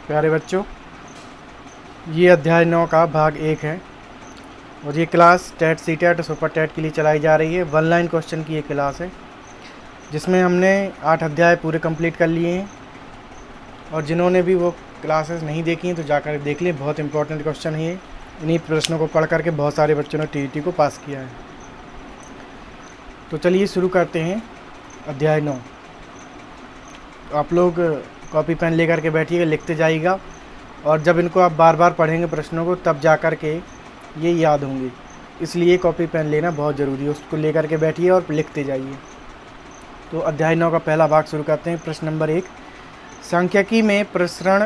प्यारे बच्चों, ये अध्याय 9 का भाग 1 है और ये class TET CTET super TET के लिए चलाई जा रही है। 1 लाइन क्वेश्चन की ये क्लास है जिसमें हमने 8 अध्याय पूरे कंप्लीट कर लिए हैं और जिन्होंने भी वो क्लासेस नहीं देखी हैं तो जाकर देख लें। बहुत इंपॉर्टेंट क्वेश्चन है ये। इन्हीं प्रश्नों को पढ़ करके बहुत सारे बच्चों ने टीईटी को पास किया है। तो चलिए शुरू करते हैं अध्याय 9। तो आप लोग कॉपी पेन लेकर के बैठिएगा, लिखते जाइएगा और जब इनको आप बार बार पढ़ेंगे प्रश्नों को तब जा कर के ये याद होंगे, इसलिए कॉपी पेन लेना बहुत ज़रूरी है। उसको लेकर के बैठिए और लिखते जाइए। तो अध्याय 9 का पहला भाग शुरू करते हैं। प्रश्न नंबर 1, सांख्यिकी में प्रसरण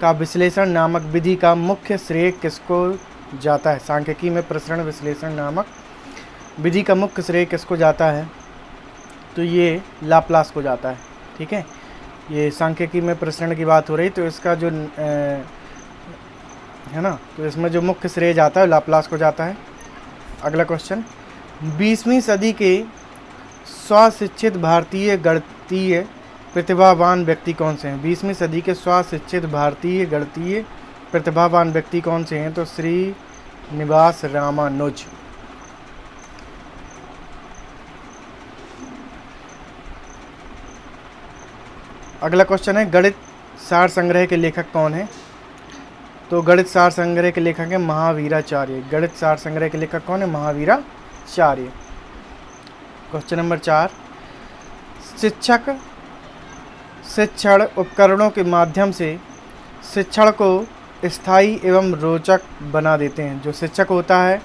का विश्लेषण नामक विधि का मुख्य श्रेय किसको जाता है? सांख्यिकी में प्रसरण विश्लेषण नामक विधि का मुख्य श्रेय किसको जाता है? तो ये लाप्लास को जाता है। ठीक है, ये सांख्यिकी में प्रसरण की बात हो रही, तो इसका जो है ना, तो इसमें जो मुख्य श्रेय जाता है लाप्लास को जाता है। अगला क्वेश्चन, 20वीं सदी के स्वशिक्षित भारतीय गणितीय प्रतिभावान व्यक्ति कौन से हैं? 20वीं सदी के स्वशिक्षित भारतीय गणितीय प्रतिभावान व्यक्ति कौन से हैं? तो श्रीनिवास रामानुज। अगला क्वेश्चन है, गणित सार संग्रह के लेखक कौन है? तो गणित सार संग्रह के लेखक है महावीराचार्य। गणित सार संग्रह के लेखक कौन है? महावीराचार्य। क्वेश्चन नंबर 4, शिक्षक शिक्षण उपकरणों के माध्यम से शिक्षण को स्थायी एवं रोचक बना देते हैं। जो शिक्षक होता है,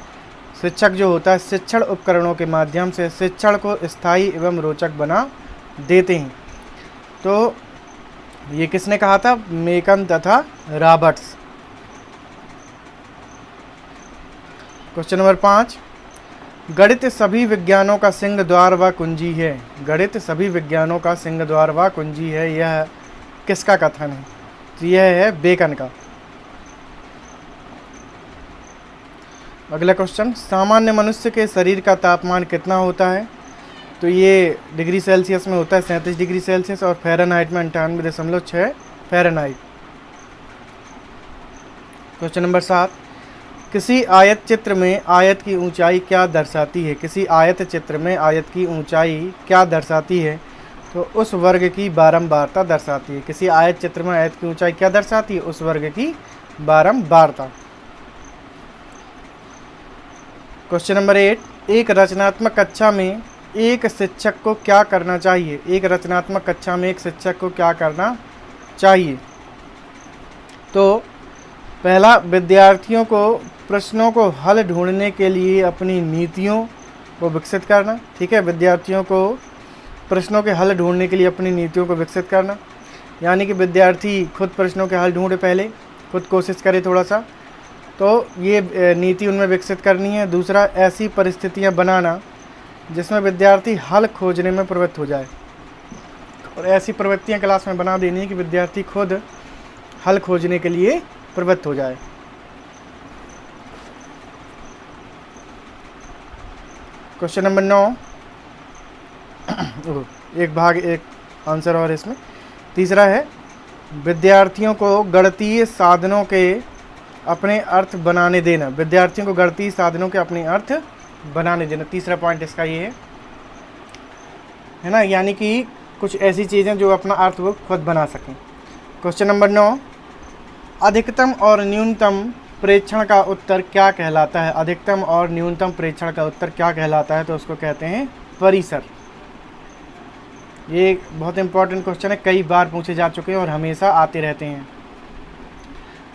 शिक्षक जो होता है शिक्षण उपकरणों के माध्यम से शिक्षण को स्थायी एवं रोचक बना देते हैं। तो ये किसने कहा था? मेकन तथा रॉबर्ट्स। क्वेश्चन नंबर 5, गणित सभी विज्ञानों का सिंह द्वार व कुंजी है। गणित सभी विज्ञानों का सिंह द्वार व कुंजी है, यह किसका कथन है? तो यह है बेकन का। अगला क्वेश्चन, सामान्य मनुष्य के शरीर का तापमान कितना होता है? तो ये डिग्री सेल्सियस में होता है 37 डिग्री सेल्सियस और फ़ारेनहाइट में 98.6 फ़ारेनहाइट। क्वेश्चन नंबर 7, किसी आयत चित्र में आयत की ऊंचाई क्या दर्शाती है? किसी आयत चित्र में आयत की ऊंचाई क्या दर्शाती है? तो उस वर्ग की बारंबारता दर्शाती है। किसी आयत चित्र में आयत की ऊंचाई क्या दर्शाती है? उस वर्ग की बारंबारता। क्वेश्चन नंबर 8, एक रचनात्मक कक्षा में एक शिक्षक को क्या करना चाहिए? एक रचनात्मक कक्षा में एक शिक्षक को क्या करना चाहिए? तो पहला, विद्यार्थियों को प्रश्नों को हल ढूंढने के लिए अपनी नीतियों को विकसित करना। ठीक है, विद्यार्थियों को प्रश्नों के हल ढूंढने के लिए अपनी नीतियों को विकसित करना, यानी कि विद्यार्थी खुद प्रश्नों के हल ढूंढे, पहले खुद कोशिश करे थोड़ा सा, तो ये नीति उनमें विकसित करनी है। दूसरा, ऐसी परिस्थितियां बनाना जिसमें विद्यार्थी हल खोजने में प्रवृत्त हो जाए, और ऐसी प्रवृत्तियां क्लास में बना देनी है कि विद्यार्थी खुद हल खोजने के लिए प्रवृत्त हो जाए। क्वेश्चन नंबर 9, एक भाग एक आंसर और इसमें। तीसरा है, विद्यार्थियों को गणितीय साधनों के अपने अर्थ बनाने देना। विद्यार्थियों को गणितीय साधनों के अपने अर्थ बनाने देना। तीसरा पॉइंट इसका ये है ना, यानी कि कुछ ऐसी चीज़ें जो अपना अर्थ वो खुद बना सकें। क्वेश्चन नंबर 9, अधिकतम और न्यूनतम प्रेक्षण का उत्तर क्या कहलाता है? अधिकतम और न्यूनतम प्रेक्षण का उत्तर क्या कहलाता है? तो उसको कहते हैं परिसर। ये बहुत इंपॉर्टेंट क्वेश्चन है, कई बार पूछे जा चुके हैं और हमेशा आते रहते हैं।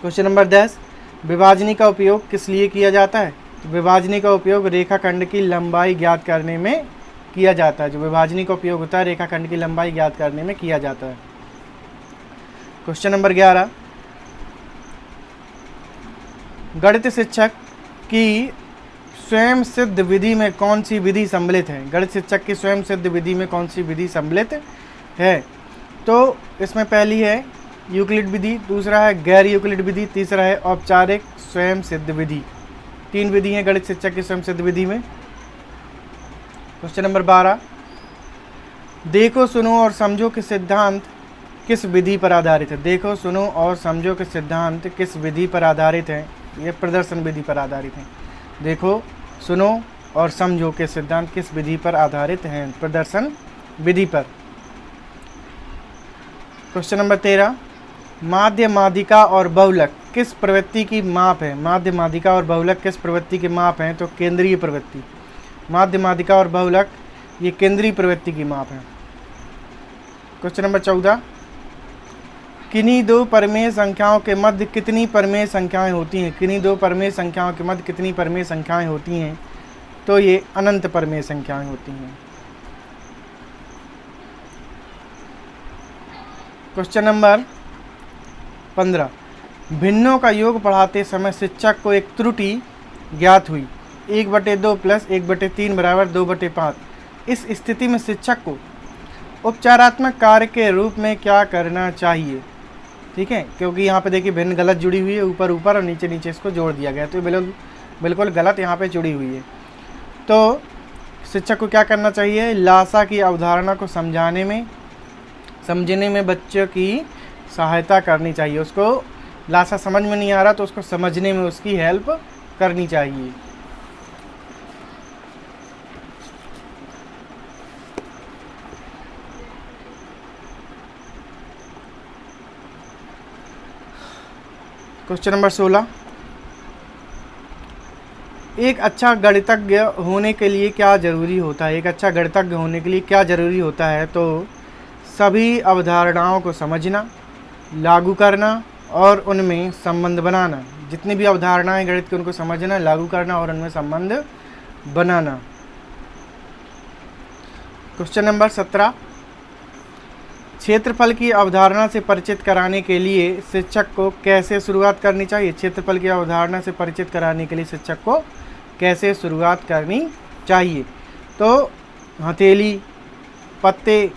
क्वेश्चन नंबर 10, विभाजनी का उपयोग किस लिए किया जाता है? तो विभाजनी का उपयोग रेखाखंड की लंबाई ज्ञात करने में किया जाता है। जो विभाजनी का उपयोग होता है रेखाखंड की लंबाई ज्ञात करने में किया जाता है। क्वेश्चन नंबर 11, गणित शिक्षक की स्वयं सिद्ध विधि में कौन सी विधि सम्मिलित है? गणित शिक्षक की स्वयं सिद्ध विधि में कौन सी विधि सम्मिलित है? तो इसमें पहली है यूक्लिड विधि, दूसरा है गैर यूक्लिड विधि, तीसरा है औपचारिक स्वयं सिद्ध विधि। 3 विधि हैं गणित शिक्षक की स्वयं सिद्ध विधि में। क्वेश्चन नंबर 12, देखो सुनो और समझो के सिद्धांत किस विधि पर आधारित है? देखो, सुनो और समझो के सिद्धांत किस विधि पर आधारित है? ये प्रदर्शन विधि पर आधारित है। देखो, सुनो और समझो के सिद्धांत किस विधि पर आधारित हैं? प्रदर्शन विधि पर। क्वेश्चन नंबर 13, माध्य, माध्यिका और बहुलक किस प्रवृत्ति की माप है? माध्य, माध्यिका और बहुलक किस प्रवृत्ति की माप हैं? तो केंद्रीय प्रवृत्ति। माध्य, माध्यिका और बहुलक ये केंद्रीय प्रवृत्ति की माप है। क्वेश्चन नंबर 14, किन्हीं दो परमेय संख्याओं के मध्य कितनी परमेय संख्याएं होती हैं? किन्हीं दो परमेय संख्याओं के मध्य कितनी परमेय संख्याएं होती हैं? तो ये अनंत परमेय संख्याएं होती हैं। क्वेश्चन नंबर 15, भिन्नों का योग पढ़ाते समय शिक्षक को एक त्रुटि ज्ञात हुई, 1/2 + 1/3 = 2/5। इस स्थिति में शिक्षक को उपचारात्मक कार्य के रूप में क्या करना चाहिए? ठीक है, क्योंकि यहाँ पे देखिए भिन्न गलत जुड़ी हुई है, ऊपर ऊपर और नीचे नीचे इसको जोड़ दिया गया, तो बिल्कुल गलत यहाँ पे जुड़ी हुई है। तो शिक्षक को क्या करना चाहिए? लासा की अवधारणा को समझने में बच्चों की सहायता करनी चाहिए। उसको लासा समझ में नहीं आ रहा तो उसको समझने में उसकी हेल्प करनी चाहिए। क्वेश्चन नंबर 16, एक अच्छा गणितज्ञ होने के लिए क्या जरूरी होता है? एक अच्छा गणितज्ञ होने के लिए क्या जरूरी होता है? तो सभी अवधारणाओं को समझना, लागू करना और उनमें संबंध बनाना। जितनी भी अवधारणाएं गणित की उनको समझना, लागू करना और उनमें संबंध बनाना। क्वेश्चन नंबर 17, क्षेत्रफल की अवधारणा से परिचित कराने के लिए शिक्षक को कैसे शुरुआत करनी चाहिए? क्षेत्रफल की अवधारणा से परिचित कराने के लिए शिक्षक को कैसे शुरुआत करनी चाहिए? तो हथेली, पत्ते,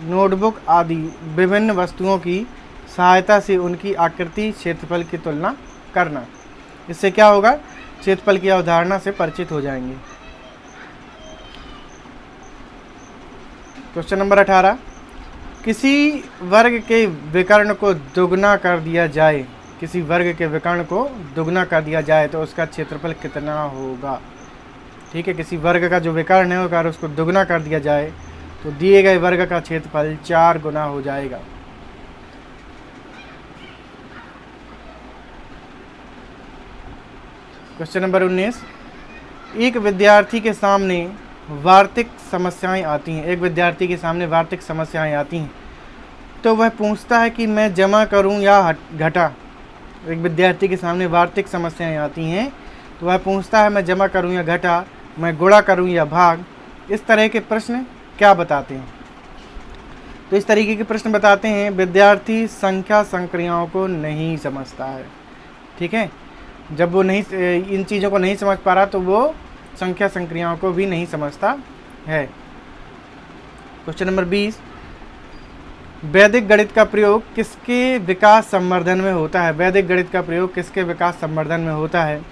नोटबुक आदि विभिन्न वस्तुओं की सहायता से उनकी आकृति, क्षेत्रफल की तुलना करना। इससे क्या होगा? क्षेत्रफल की अवधारणा से परिचित हो जाएंगे। क्वेश्चन नंबर 18, किसी वर्ग के विकर्ण को दुगना कर दिया जाए, किसी वर्ग के विकर्ण को दुगना कर दिया जाए तो उसका क्षेत्रफल कितना होगा? ठीक है, किसी वर्ग का जो विकर्ण है अगर उसको दुगना कर दिया जाए तो दिए गए वर्ग का क्षेत्रफल 4 गुना हो जाएगा। क्वेश्चन नंबर 19, एक विद्यार्थी के सामने वार्तिक समस्याएं आती हैं। एक विद्यार्थी के सामने वार्तिक समस्याएं आती हैं तो वह पूछता है कि मैं जमा करूं या घटा। एक विद्यार्थी के सामने वार्तिक समस्याएं आती हैं तो वह पूछता है मैं जमा करूं या घटा, मैं गुणा करूं या भाग। इस तरह के प्रश्न क्या बताते हैं? तो इस तरीके के प्रश्न बताते हैं विद्यार्थी संख्या संक्रियाओं को नहीं समझता है। ठीक है, जब वो इन चीज़ों को नहीं समझ पा रहा तो वो संख्या संक्रियाओं को भी नहीं समझता है। क्वेश्चन नंबर 20, वैदिक गणित का प्रयोग किसके विकास संवर्धन में होता है? वैदिक गणित का प्रयोग किसके विकास संवर्धन में होता है?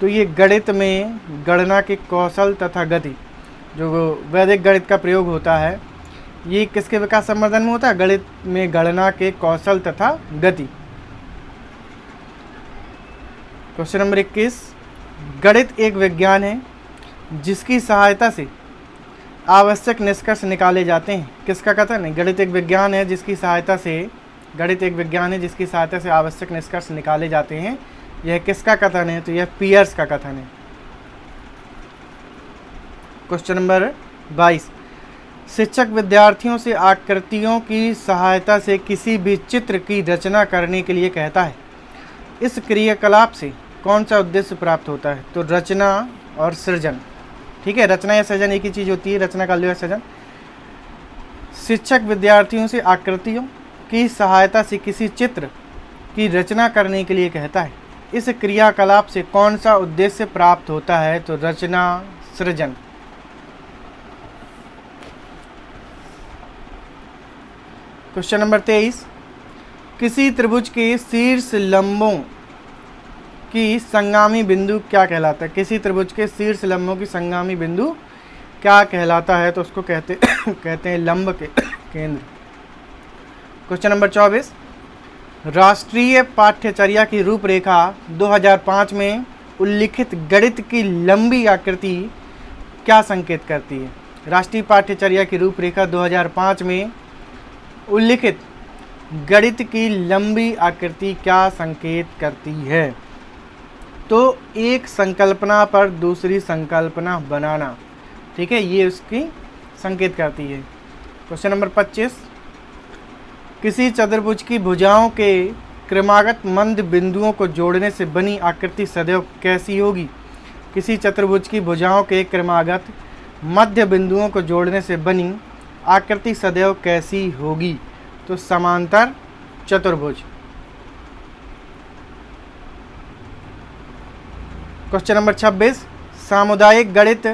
तो ये गणित में गणना के कौशल तथा गति, जो वैदिक गणित का प्रयोग होता है ये किसके विकास संवर्धन में होता है? गणित में गणना के कौशल तथा गति। क्वेश्चन नंबर 21, गणित एक विज्ञान है जिसकी सहायता से आवश्यक निष्कर्ष निकाले जाते हैं। किसका कथन है? गणित एक विज्ञान है जिसकी सहायता से आवश्यक निष्कर्ष निकाले जाते हैं। यह किसका कथन है? तो यह पियर्स का कथन है। क्वेश्चन नंबर 22, शिक्षक विद्यार्थियों से आकृतियों की सहायता से किसी भी चित्र की रचना करने के लिए कहता है। इस क्रियाकलाप से कौन सा उद्देश्य प्राप्त होता है? तो रचना और सृजन। ठीक है, रचना या सृजन एक ही चीज़ होती है, रचना का या सृजन। शिक्षक विद्यार्थियों से आकृतियों की सहायता से किसी चित्र की रचना करने के लिए कहता है। इस क्रियाकलाप से कौन सा उद्देश्य प्राप्त होता है? तो रचना, सृजन। क्वेश्चन नंबर 23, किसी त्रिभुज के शीर्ष लंबों की संगामी बिंदु क्या कहलाता है? किसी त्रिभुज के शीर्ष लंबों की संगामी बिंदु क्या कहलाता है? तो उसको कहते हैं लंब के केंद्र। क्वेश्चन नंबर 24, राष्ट्रीय पाठ्यचर्या की रूपरेखा 2005 में उल्लिखित गणित की लंबी आकृति क्या संकेत करती है? राष्ट्रीय पाठ्यचर्या की रूपरेखा 2005 में उल्लिखित गणित की लंबी आकृति क्या संकेत करती है? तो एक संकल्पना पर दूसरी संकल्पना बनाना, ठीक है, ये उसकी संकेत करती है। क्वेश्चन नंबर 25, किसी चतुर्भुज की भुजाओं के क्रमागत मंद बिंदुओं को जोड़ने से बनी आकृति सदैव कैसी होगी? किसी चतुर्भुज की भुजाओं के क्रमागत मध्य बिंदुओं को जोड़ने से बनी आकृति सदैव कैसी होगी? तो समांतर चतुर्भुज। क्वेश्चन नंबर 26, सामुदायिक गणित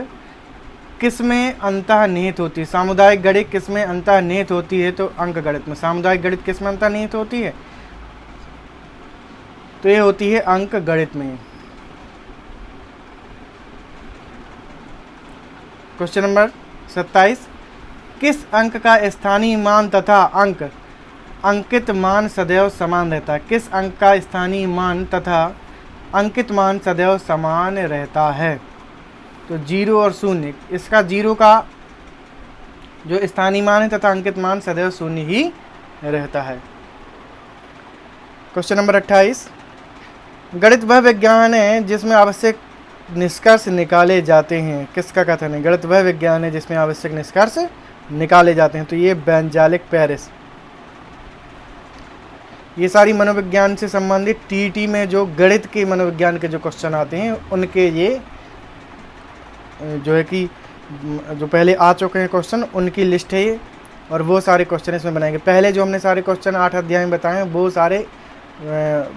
किसमें अंतर्निहित होती है? सामुदायिक गणित किसमें अंतर्निहित होती है? तो अंक गणित में। सामुदायिक गणित किसमें अंतर्निहित होती है? तो ये होती है अंक गणित में। क्वेश्चन नंबर 27, किस अंक का स्थानीय मान तथा अंकित मान सदैव समान रहता है? किस अंक का स्थानीय मान तथा अंकित मान सदैव समान रहता है? तो 0 और 0। इसका 0 का जो स्थानीय मान है तथा अंकित मान सदैव 0 ही रहता है। क्वेश्चन नंबर 28, गणित वह विज्ञान है जिसमें आवश्यक निष्कर्ष निकाले जाते हैं। किसका कथन है? गणित वह विज्ञान है जिसमें आवश्यक निष्कर्ष निकाले जाते हैं। तो ये बेंजालिक पेरिस। ये सारी मनोविज्ञान से संबंधित टीईटी में जो गणित के मनोविज्ञान के जो क्वेश्चन आते हैं उनके ये जो है कि जो पहले आ चुके हैं क्वेश्चन उनकी लिस्ट है ये, और वो सारे क्वेश्चन इसमें बनाएंगे। पहले जो हमने सारे क्वेश्चन 8 अध्याय में बताए हैं वो सारे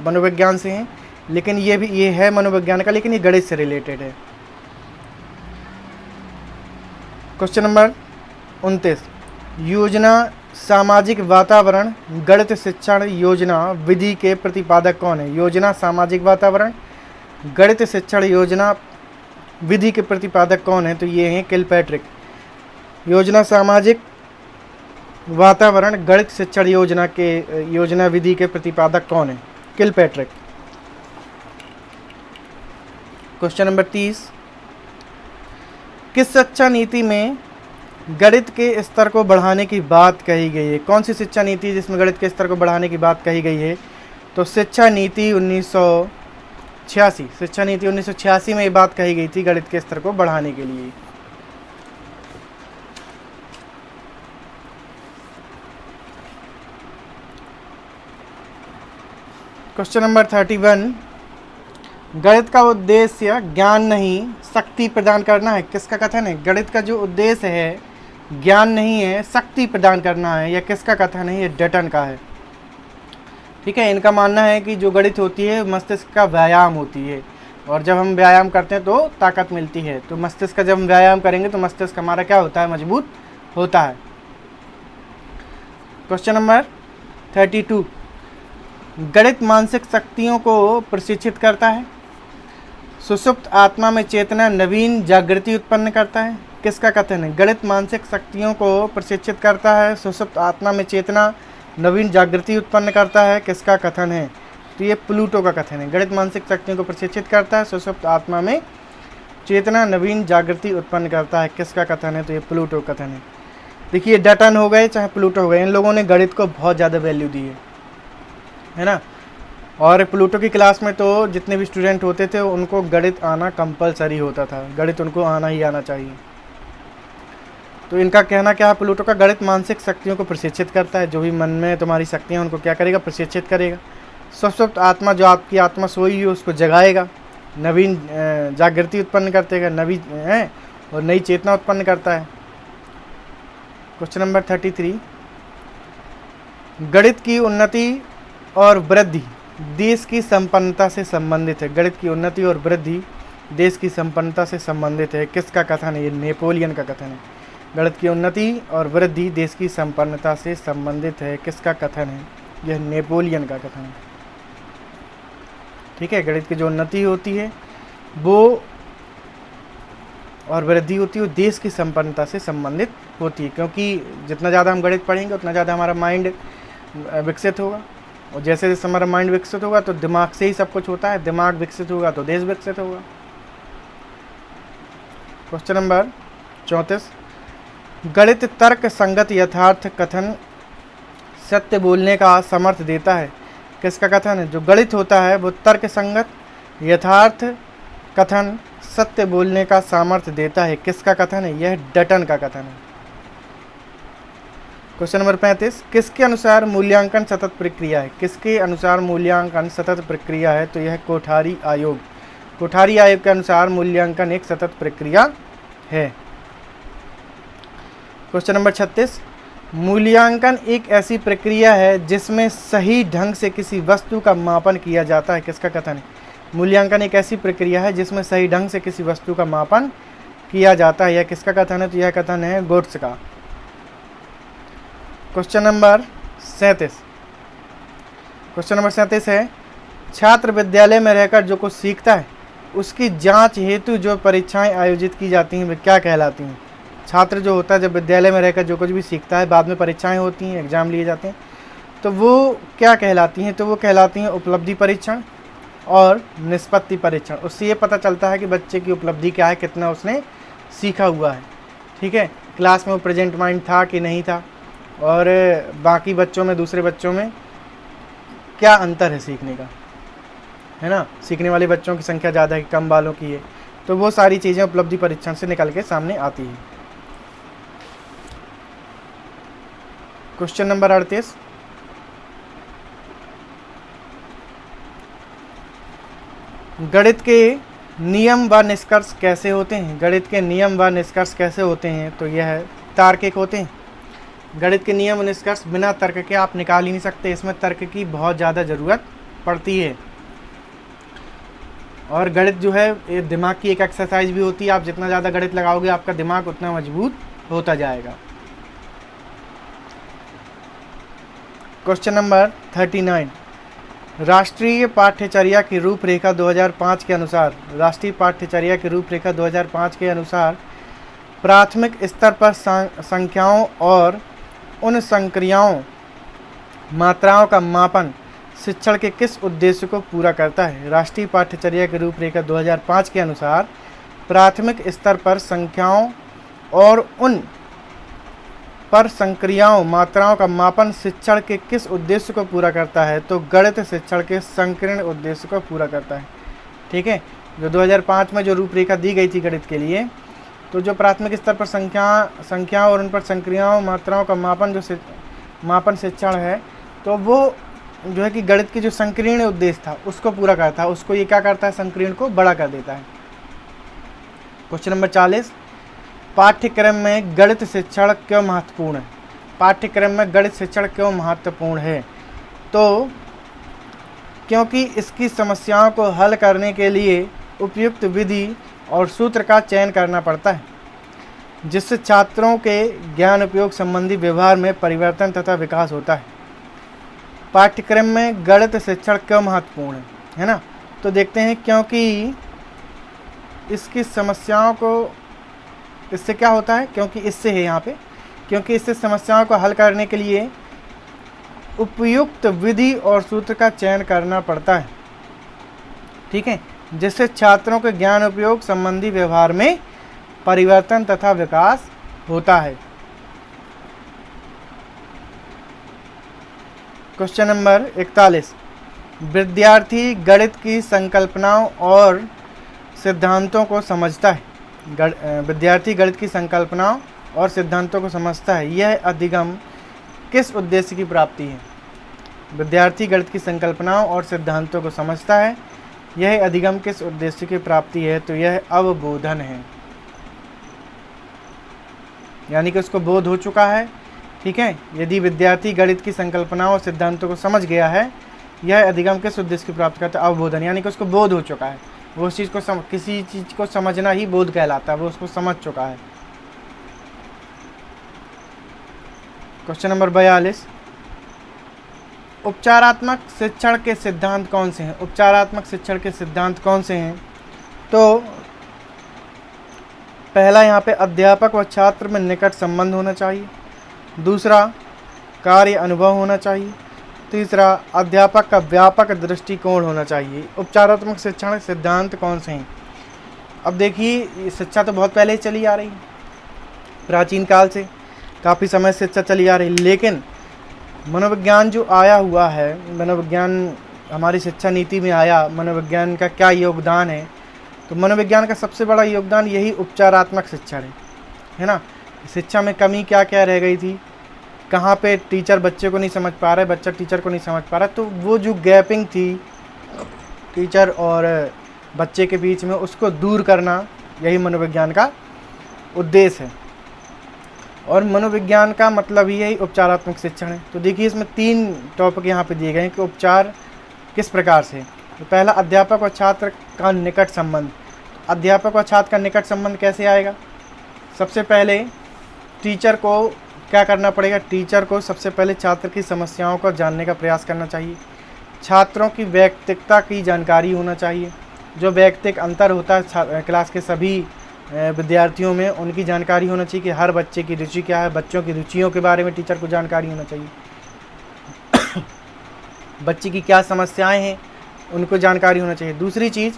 मनोविज्ञान से हैं, लेकिन ये है मनोविज्ञान का, लेकिन ये गणित से रिलेटेड है। क्वेश्चन नंबर 29, योजना सामाजिक वातावरण गणित शिक्षण योजना विधि के प्रतिपादक कौन है? योजना सामाजिक वातावरण गणित शिक्षण योजना विधि के प्रतिपादक कौन है? तो ये हैं किलपैट्रिक। योजना सामाजिक वातावरण गणित शिक्षण योजना विधि के प्रतिपादक कौन है? किलपैट्रिक। क्वेश्चन नंबर 30, किस शिक्षा नीति में गणित के स्तर को बढ़ाने की बात कही गई है? कौन सी शिक्षा नीति जिसमें गणित के स्तर को बढ़ाने की बात कही गई है? तो शिक्षा नीति 1986। शिक्षा नीति 1986 में ये बात कही गई थी गणित के स्तर को बढ़ाने के लिए। क्वेश्चन नंबर 31, गणित का उद्देश्य ज्ञान नहीं शक्ति प्रदान करना है। किसका कथन है? गणित का जो उद्देश्य है ज्ञान नहीं है शक्ति प्रदान करना है। यह किसका कथन है? ये डटन का है। ठीक है, इनका मानना है कि जो गणित होती है मस्तिष्क का व्यायाम होती है, और जब हम व्यायाम करते हैं तो ताकत मिलती है। तो मस्तिष्क का जब हम व्यायाम करेंगे तो मस्तिष्क हमारा क्या होता है? मजबूत होता है। क्वेश्चन नंबर 32, गणित मानसिक शक्तियों को प्रशिक्षित करता है। सुषुप्त आत्मा में चेतना नवीन जागृति उत्पन्न करता है। किसका कथन है? गणित मानसिक शक्तियों को प्रशिक्षित करता है। सुषुप्त आत्मा में चेतना नवीन जागृति उत्पन्न करता है। किसका कथन है? तो ये प्लूटो का कथन है। गणित मानसिक शक्तियों को प्रशिक्षित करता है, सुषुप्त आत्मा में चेतना नवीन जागृति उत्पन्न करता है। किसका कथन है? तो ये प्लूटो कथन है। देखिए, डटन हो गए चाहे प्लूटो हो गए, इन लोगों ने गणित को बहुत ज़्यादा वैल्यू दी है ना। और प्लूटो की क्लास में तो जितने भी स्टूडेंट होते थे उनको गणित आना कंपलसरी होता था। गणित उनको आना ही आना चाहिए। तो इनका कहना क्या है? प्लूटो का गणित मानसिक शक्तियों को प्रशिक्षित करता है। जो भी मन में तुम्हारी शक्तियाँ उनको क्या करेगा? प्रशिक्षित करेगा। सुषुप्त आत्मा, जो आपकी आत्मा सोई हुई है उसको जगाएगा, नवीन जागृति उत्पन्न करतेगा, नवीन है और नई चेतना उत्पन्न करता है। क्वेश्चन नंबर 33, गणित की उन्नति और वृद्धि देश की संपन्नता से संबंधित है। गणित की उन्नति और वृद्धि देश की संपन्नता से संबंधित है। किसका कथन है? ये नेपोलियन का कथन है। गणित की उन्नति और वृद्धि देश की संपन्नता से संबंधित है। किसका कथन है? यह नेपोलियन का कथन है। ठीक है, गणित की जो उन्नति होती है वो और वृद्धि होती है वो देश की संपन्नता से संबंधित होती है, क्योंकि जितना ज़्यादा हम गणित पढ़ेंगे उतना ज़्यादा हमारा माइंड विकसित होगा। और जैसे जैसे हमारा माइंड विकसित होगा तो दिमाग से ही सब कुछ होता है, दिमाग विकसित होगा तो देश विकसित होगा। क्वेश्चन नंबर 34, गणित तर्क संगत यथार्थ कथन सत्य बोलने का समर्थ देता है। किसका कथन है? जो गणित होता है वो तर्क संगत यथार्थ कथन सत्य बोलने का सामर्थ्य देता है। किसका कथन है? यह डटन का कथन है। क्वेश्चन नंबर 35, किसके अनुसार मूल्यांकन सतत प्रक्रिया है? किसके अनुसार मूल्यांकन सतत प्रक्रिया है? तो यह कोठारी आयोग। कोठारी आयोग के अनुसार मूल्यांकन एक सतत प्रक्रिया है। क्वेश्चन नंबर 36, मूल्यांकन एक ऐसी प्रक्रिया है जिसमें सही ढंग से किसी वस्तु का मापन किया जाता है। किसका कथन है? मूल्यांकन एक ऐसी प्रक्रिया है जिसमें सही ढंग से किसी वस्तु का मापन किया जाता है। यह किसका कथन है? तो यह कथन है गोट्स का। क्वेश्चन नंबर 37, क्वेश्चन नंबर 37 है, छात्र विद्यालय में रहकर जो कुछ सीखता है उसकी जांच हेतु जो परीक्षाएं आयोजित की जाती हैं वे क्या कहलाती हैं? छात्र जो होता है जब विद्यालय में रहकर जो कुछ भी सीखता है, बाद में परीक्षाएं होती हैं, एग्जाम लिए जाते हैं, तो वो क्या कहलाती हैं? तो वो कहलाती हैं उपलब्धि परीक्षण और निष्पत्ति परीक्षण। उससे ये पता चलता है कि बच्चे की उपलब्धि क्या है, कितना उसने सीखा हुआ है। ठीक है, क्लास में वो प्रेजेंट माइंड था कि नहीं था, और बाकी बच्चों में, दूसरे बच्चों में क्या अंतर है सीखने का, है ना? सीखने वाले बच्चों की संख्या ज़्यादा है, कम वालों की है, तो वो सारी चीज़ें उपलब्धि परीक्षण से निकल के सामने आती है। क्वेश्चन नंबर 38, गणित के नियम व निष्कर्ष कैसे होते हैं? गणित के नियम व निष्कर्ष कैसे होते हैं? तो यह तार्किक होते हैं। गणित के नियम और निष्कर्ष बिना तर्क के आप निकाल ही नहीं सकते, इसमें तर्क की बहुत ज़्यादा ज़रूरत पड़ती है। और गणित जो है ये दिमाग की एक एक्सरसाइज भी होती है। आप जितना ज़्यादा गणित लगाओगे आपका दिमाग उतना मजबूत होता जाएगा। क्वेश्चन नंबर 39, राष्ट्रीय पाठ्यचर्या की रूपरेखा 2005 के अनुसार, राष्ट्रीय पाठ्यचर्या की रूपरेखा 2005 के अनुसार प्राथमिक स्तर पर संख्याओं और उन संक्रियाओं मात्राओं का मापन शिक्षण के किस उद्देश्य को पूरा करता है? राष्ट्रीय पाठ्यचर्या की रूपरेखा 2005 के अनुसार प्राथमिक स्तर पर संख्याओं और उन पर संक्रियाओं मात्राओं का मापन शिक्षण के किस उद्देश्य को पूरा करता है? तो गणित शिक्षण के संकीर्ण उद्देश्य को पूरा करता है। ठीक है, जो 2005 में जो रूपरेखा दी गई थी गणित के लिए, तो जो प्राथमिक स्तर पर संख्याओं और उन पर संक्रियाओं मात्राओं का मापन शिक्षण है, तो वो जो है कि गणित की जो संकीर्ण उद्देश्य था उसको पूरा करता है। उसको ये क्या करता है? संकीर्ण को बड़ा कर देता है। क्वेश्चन नंबर 40, पाठ्यक्रम में गणित शिक्षण क्यों महत्वपूर्ण है? पाठ्यक्रम में गणित शिक्षण क्यों महत्वपूर्ण है? तो क्योंकि इसकी समस्याओं को हल करने के लिए उपयुक्त विधि और सूत्र का चयन करना पड़ता है, जिससे छात्रों के ज्ञान उपयोग संबंधी व्यवहार में परिवर्तन तथा विकास होता है। पाठ्यक्रम में गणित शिक्षण क्यों महत्वपूर्ण है ना? तो देखते हैं, क्योंकि इसकी समस्याओं को, इससे क्या होता है? क्योंकि इससे है यहाँ पे, क्योंकि इससे समस्याओं को हल करने के लिए उपयुक्त विधि और सूत्र का चयन करना पड़ता है। ठीक है, जिससे छात्रों के ज्ञान उपयोग संबंधी व्यवहार में परिवर्तन तथा विकास होता है। क्वेश्चन नंबर 41, विद्यार्थी गणित की संकल्पनाओं और सिद्धांतों को समझता है। विद्यार्थी गणित की संकल्पनाओं और सिद्धांतों को समझता है, यह अधिगम किस उद्देश्य की प्राप्ति है? विद्यार्थी गणित की संकल्पनाओं और सिद्धांतों को समझता है, यह अधिगम किस उद्देश्य की प्राप्ति है? तो यह अवबोधन है, यानी कि उसको बोध हो चुका है। ठीक है, यदि विद्यार्थी गणित की संकल्पनाओं और सिद्धांतों को समझ गया है, यह अधिगम किस उद्देश्य की प्राप्ति करता है? अवबोधन, यानी कि उसको बोध हो चुका है। वो उस चीज़ को किसी चीज़ को समझना ही बोध कहलाता है, वो उसको समझ चुका है। क्वेश्चन नंबर 42, उपचारात्मक शिक्षण के सिद्धांत कौन से हैं? उपचारात्मक शिक्षण के सिद्धांत कौन से हैं? तो पहला यहाँ पे अध्यापक व छात्र में निकट संबंध होना चाहिए। दूसरा, कार्य अनुभव होना चाहिए। तीसरा, अध्यापक का व्यापक दृष्टिकोण होना चाहिए। उपचारात्मक शिक्षण सिद्धांत कौन से हैं? अब देखिए, शिक्षा तो बहुत पहले ही चली आ रही है, प्राचीन काल से काफ़ी समय से शिक्षा चली आ रही है, लेकिन मनोविज्ञान जो आया हुआ है, मनोविज्ञान हमारी शिक्षा नीति में आया, मनोविज्ञान का क्या योगदान है? तो मनोविज्ञान का सबसे बड़ा योगदान यही उपचारात्मक शिक्षण है ना। शिक्षा में कमी क्या क्या रह गई थी, कहाँ पे टीचर बच्चे को नहीं समझ पा रहा है, बच्चा टीचर को नहीं समझ पा रहा, तो वो जो गैपिंग थी टीचर और बच्चे के बीच में, उसको दूर करना यही मनोविज्ञान का उद्देश्य है। और मनोविज्ञान का मतलब ही यही उपचारात्मक शिक्षण है। तो देखिए, इसमें 3 टॉपिक यहाँ पे दिए गए हैं कि उपचार किस प्रकार से। तो पहला, अध्यापक और छात्र का निकट संबंध। अध्यापक और छात्र का निकट संबंध कैसे आएगा? सबसे पहले टीचर को क्या करना पड़ेगा? टीचर को सबसे पहले छात्र की समस्याओं को जानने का प्रयास करना चाहिए। छात्रों की व्यक्तिगता की जानकारी होना चाहिए। जो व्यक्तिगत अंतर होता है क्लास के सभी विद्यार्थियों में, उनकी जानकारी होना चाहिए कि हर बच्चे की रुचि क्या है। बच्चों की रुचियों के बारे में टीचर को जानकारी होना चाहिए। बच्चे की क्या समस्याएं हैं, उनको जानकारी होना चाहिए। दूसरी चीज़,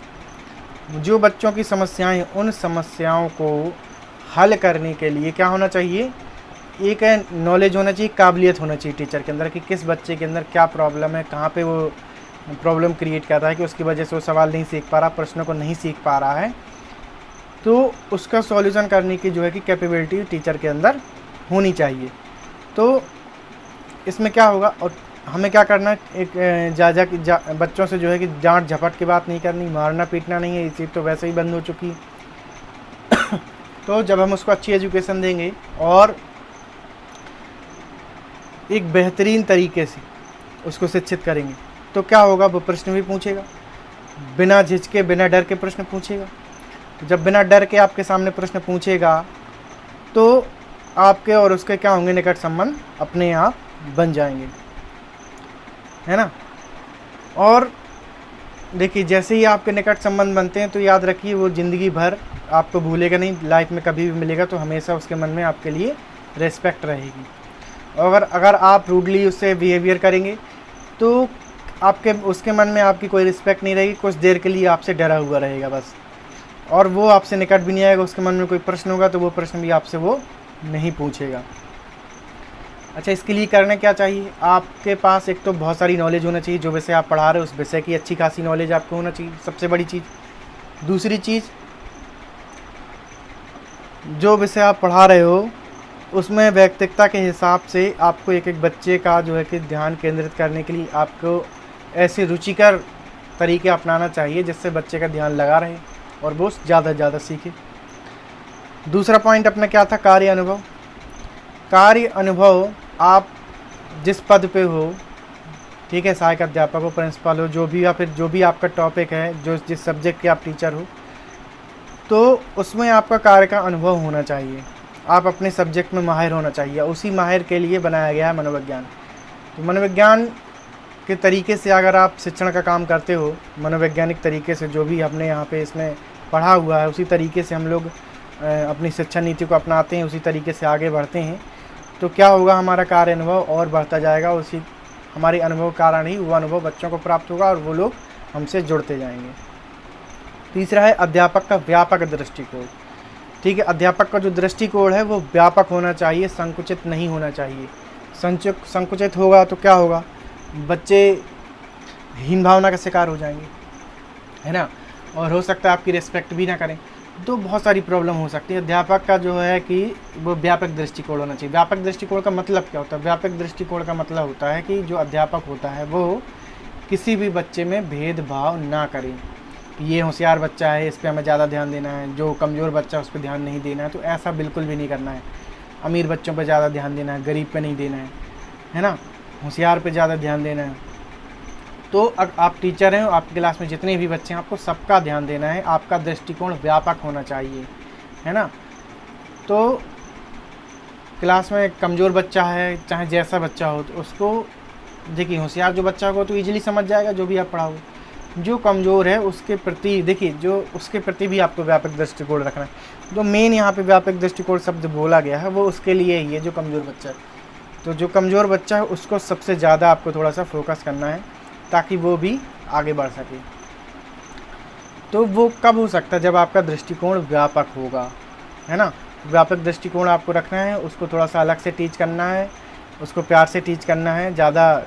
जो बच्चों की समस्याएं हैं, उन समस्याओं को हल करने के लिए क्या होना चाहिए? एक नॉलेज होना चाहिए, काबिलियत होना चाहिए टीचर के अंदर कि किस बच्चे के अंदर क्या प्रॉब्लम है, कहाँ पे वो प्रॉब्लम क्रिएट कर रहा है कि उसकी वजह से वो सवाल नहीं सीख पा रहा, प्रश्नों को नहीं सीख पा रहा है। तो उसका सॉल्यूशन करने की जो है कि कैपेबिलिटी टीचर के अंदर होनी चाहिए। तो इसमें क्या होगा, और हमें क्या करना है, एक बच्चों से जो है कि डांट झपट की बात नहीं करनी, मारना पीटना नहीं है, ये चीज़ तो वैसे ही बंद हो चुकी है। तो जब हम उसको अच्छी एजुकेशन देंगे और एक बेहतरीन तरीके से उसको शिक्षित करेंगे, तो क्या होगा, वो प्रश्न भी पूछेगा, बिना झिझके बिना डर के प्रश्न पूछेगा। जब बिना डर के आपके सामने प्रश्न पूछेगा तो आपके और उसके क्या होंगे, निकट संबंध अपने आप बन जाएंगे, है ना। और देखिए, जैसे ही आपके निकट संबंध बनते हैं तो याद रखिए, वो ज़िंदगी भर आपको भूलेगा नहीं, लाइफ में कभी भी मिलेगा तो हमेशा उसके मन में आपके लिए रेस्पेक्ट रहेगी। और अगर आप रूडली उससे बिहेवियर करेंगे तो आपके उसके मन में आपकी कोई रिस्पेक्ट नहीं रहेगी, कुछ देर के लिए आपसे डरा हुआ रहेगा बस, और वो आपसे निकट भी नहीं आएगा। उसके मन में कोई प्रश्न होगा तो वो प्रश्न भी आपसे वो नहीं पूछेगा। अच्छा, इसके लिए करना क्या चाहिए? आपके पास एक तो बहुत सारी नॉलेज होना चाहिए, जो विषय आप पढ़ा रहे हो उस विषय की अच्छी खासी नॉलेज आपको होना चाहिए, सबसे बड़ी चीज़। दूसरी चीज़, जो विषय आप पढ़ा रहे हो उसमें व्यक्तिगता के हिसाब से आपको एक एक बच्चे का जो है कि ध्यान केंद्रित करने के लिए आपको ऐसे रुचिकर तरीके अपनाना चाहिए जिससे बच्चे का ध्यान लगा रहे और वो ज़्यादा से ज़्यादा सीखे। दूसरा पॉइंट अपना क्या था? कार्य अनुभव। कार्य अनुभव, आप जिस पद पे हो, ठीक है, सहायक अध्यापक हो, प्रिंसिपल हो, जो भी, या फिर जो भी आपका टॉपिक है, जो जिस सब्जेक्ट के आप टीचर हो, तो उसमें आपका कार्य का अनुभव होना चाहिए। आप अपने सब्जेक्ट में माहिर होना चाहिए। उसी माहिर के लिए बनाया गया है मनोविज्ञान। तो मनोविज्ञान के तरीके से अगर आप शिक्षण का काम करते हो, मनोवैज्ञानिक तरीके से, जो भी हमने यहाँ पे इसमें पढ़ा हुआ है उसी तरीके से हम लोग अपनी शिक्षा नीति को अपनाते हैं, उसी तरीके से आगे बढ़ते हैं, तो क्या होगा, हमारा कार्य अनुभव और बढ़ता जाएगा। उसी हमारे अनुभव कारण ही वो अनुभव बच्चों को प्राप्त होगा और वो लोग हमसे जुड़ते जाएंगे। तीसरा है अध्यापक का व्यापक दृष्टिकोण। ठीक है, अध्यापक का जो दृष्टिकोण है वो व्यापक होना चाहिए, संकुचित नहीं होना चाहिए। संकुचित होगा तो क्या होगा, बच्चे हीन भावना का शिकार हो जाएंगे, है ना, और हो सकता है आपकी रिस्पेक्ट भी ना करें, तो बहुत सारी प्रॉब्लम हो सकती है। अध्यापक का जो है कि वो व्यापक दृष्टिकोण होना चाहिए। व्यापक दृष्टिकोण का मतलब क्या होता है? व्यापक दृष्टिकोण का मतलब होता है कि जो अध्यापक होता है वो किसी भी बच्चे में भेदभाव ना करे। ये होशियार बच्चा है, इस पर हमें ज़्यादा ध्यान देना है, जो कमज़ोर बच्चा है उस पर ध्यान नहीं देना है, तो ऐसा बिल्कुल भी नहीं करना है। अमीर बच्चों पर ज़्यादा ध्यान देना है, गरीब पे नहीं देना है ना, होशियार पे ज़्यादा ध्यान देना है। तो आप टीचर हैं, आपकी क्लास में जितने भी बच्चे हैं, आपको सबका ध्यान देना है। आपका दृष्टिकोण व्यापक होना चाहिए, है ना। तो क्लास में कमज़ोर बच्चा है, चाहे जैसा बच्चा हो, तो उसको देखिए, होशियार जो बच्चा हो तो ईजिली समझ जाएगा जो भी आप पढ़ाओगे। जो कमज़ोर है उसके प्रति, देखिए, जो उसके प्रति भी आपको व्यापक दृष्टिकोण रखना है। जो मेन यहाँ पे व्यापक दृष्टिकोण शब्द बोला गया है वो उसके लिए ही है, जो कमज़ोर बच्चा है। तो जो कमज़ोर बच्चा है उसको सबसे ज़्यादा आपको थोड़ा सा फोकस करना है ताकि वो भी आगे बढ़ सके। तो वो कब हो सकता है? जब आपका दृष्टिकोण व्यापक होगा, है ना। व्यापक दृष्टिकोण आपको रखना है, उसको थोड़ा सा अलग से टीच करना है, उसको प्यार से टीच करना है, ज़्यादा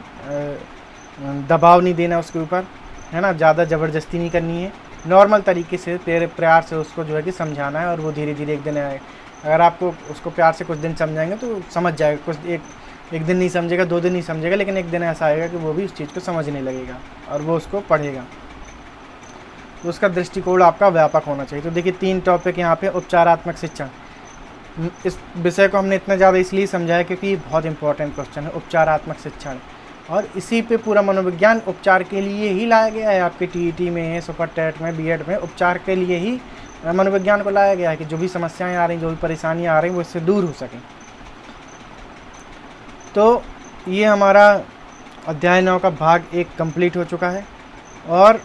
दबाव नहीं देना उसके ऊपर, है ना, ज़्यादा ज़बरदस्ती नहीं करनी है, नॉर्मल तरीके से प्यार से उसको जो है कि समझाना है। और वो धीरे धीरे एक दिन आए, अगर आपको उसको प्यार से कुछ दिन समझाएंगे तो समझ जाएगा। कुछ एक दिन नहीं समझेगा, 2 दिन नहीं समझेगा, लेकिन एक दिन ऐसा आएगा कि वो भी उस चीज़ को समझने लगेगा और वो उसको पढ़ेगा। तो उसका दृष्टिकोण आपका व्यापक होना चाहिए। तो देखिए 3 टॉपिक यहाँ पे उपचारात्मक शिक्षण। इस विषय को हमने इतना ज़्यादा इसलिए समझाया क्योंकि ये बहुत इंपॉर्टेंट क्वेश्चन है, उपचारात्मक शिक्षण। और इसी पे पूरा मनोविज्ञान उपचार के लिए ही लाया गया है। आपके टीईटी में, सुपर टेट में, बीएड में उपचार के लिए ही मनोविज्ञान को लाया गया है कि जो भी समस्याएं आ रही, जो भी परेशानियां आ रही, वो इससे दूर हो सकें। तो ये हमारा अध्याय 9 का भाग 1 कंप्लीट हो चुका है। और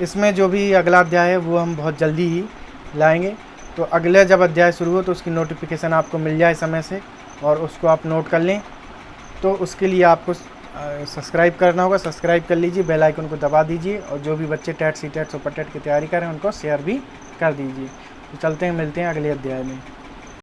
इसमें जो भी अगला अध्याय है वो हम बहुत जल्दी ही लाएंगे। तो अगले जब अध्याय शुरू हो तो उसकी नोटिफिकेशन आपको मिल जाए समय से और उसको आप नोट कर लें। तो उसके लिए आपको सब्सक्राइब करना होगा, सब्सक्राइब कर लीजिए, बेल आइकन को दबा दीजिए। और जो भी बच्चे TET, C TET, super TET की तैयारी करें उनको शेयर भी कर दीजिए। तो चलते हैं, मिलते हैं अगले अध्याय में।